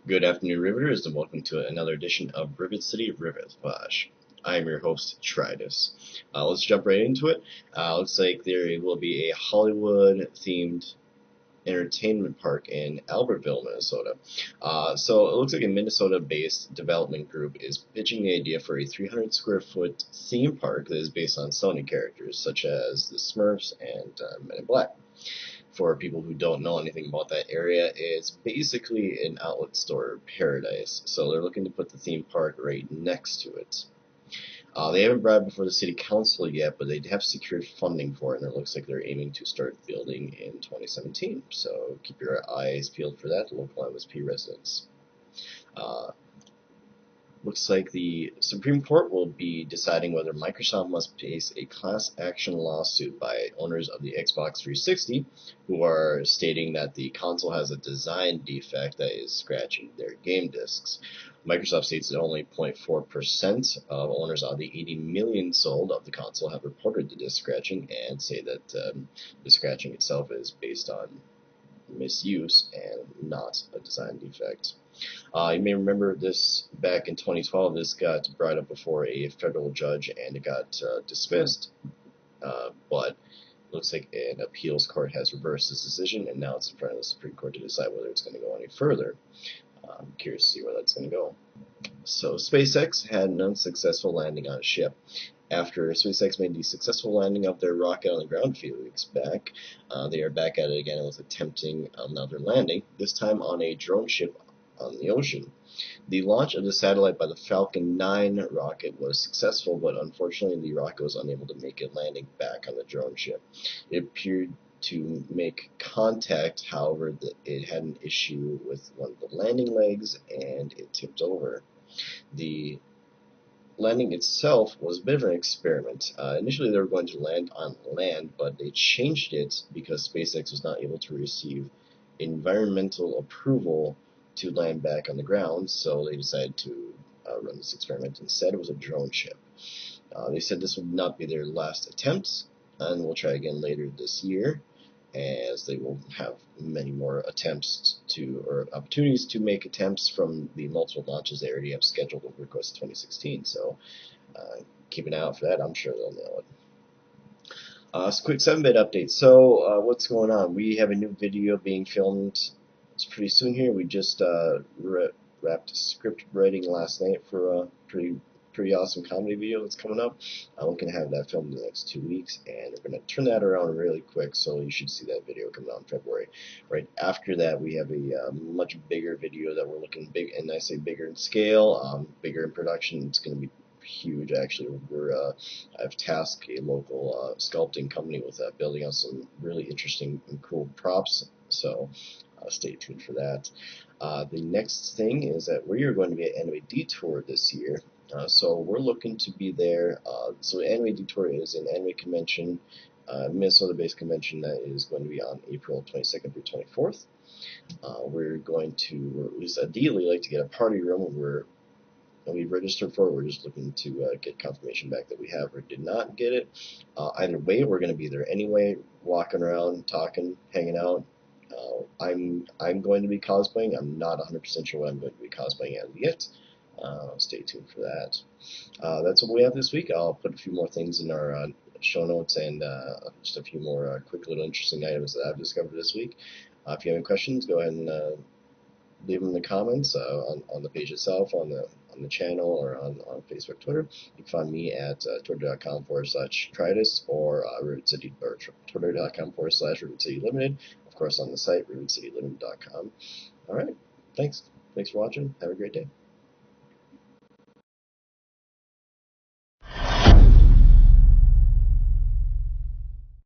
Good afternoon, Riveters, and welcome to another edition of Rivet City Rivet Flash. I am your host, Tritus. Let's jump right into it. Looks like there will be a Hollywood-themed entertainment park in Albertville, Minnesota. So it looks like a Minnesota-based development group is pitching the idea for a 300 square foot theme park that is based on Sony characters such as the Smurfs and Men in Black. For people who don't know anything about that area, it's basically an outlet store paradise. So they're looking to put the theme park right next to it. They haven't brought it before the city council yet, but they have secured funding for it, and it looks like they're aiming to start building in 2017. So keep your eyes peeled for that, local MSP residents. Looks like the Supreme Court will be deciding whether Microsoft must face a class action lawsuit by owners of the Xbox 360 who are stating that the console has a design defect that is scratching their game discs. Microsoft states that only 0.4% of owners of the 80 million sold of the console have reported the disc scratching and say that the scratching itself is based on misuse and not a design defect. You may remember this back in 2012. This got brought up before a federal judge and it got dismissed. But it looks like an appeals court has reversed this decision, and now it's in front of the Supreme Court to decide whether it's going to go any further. I'm curious to see where that's going to go. So SpaceX had an unsuccessful landing on a ship. After SpaceX made the successful landing of their rocket on the ground a few weeks back, they are back at it again with attempting another landing, this time on a drone ship on the ocean. The launch of the satellite by the Falcon 9 rocket was successful, but unfortunately the rocket was unable to make a landing back on the drone ship. It appeared to make contact, however, it had an issue with one of the landing legs and it tipped over. The landing itself was a bit of an experiment. Initially they were going to land on land, but they changed it because SpaceX was not able to receive environmental approval to land back on the ground, so they decided to run this experiment. Instead, it was a drone ship. They said this would not be their last attempt, and we'll try again later this year, as they will have many more attempts to, or opportunities to make attempts from the multiple launches they already have scheduled over the course of 2016. So keep an eye out for that. I'm sure they'll nail it. So quick 7-bit update. So what's going on? We have a new video being filmed pretty soon here. We just wrapped script writing last night for a pretty awesome comedy video that's coming up. We're going to have that filmed in the next 2 weeks, and we're going to turn that around really quick, so you should see that video coming out in February. Right after that, we have a much bigger video that we're looking big, and I say bigger in scale, bigger in production. It's going to be huge, actually. I've tasked a local sculpting company with building out some really interesting and cool props, so stay tuned for that. The next thing is that we are going to be at Anime Detour this year. So we're looking to be there. So Anime Detour is an anime convention, Minnesota-based convention that is going to be on April 22nd through 24th. We're going to, at least ideally, like to get a party room. We registered for it. We're just looking to get confirmation back that we have or did not get it. Either way, we're going to be there anyway, walking around, talking, hanging out. I'm going to be cosplaying. I'm not 100% sure what I'm going to be cosplaying as yet. Stay tuned for that. That's what we have this week. I'll put a few more things in our show notes and just a few more quick little interesting items that I've discovered this week. If you have any questions, go ahead and leave them in the comments on the page itself, on the channel, or on Facebook, Twitter. You can find me at twitter.com/Tritus or Rivet City, or twitter.com/Rivet City Limited. Of course, on the site rivetcitylimited.com. All right, thanks for watching. Have a great day.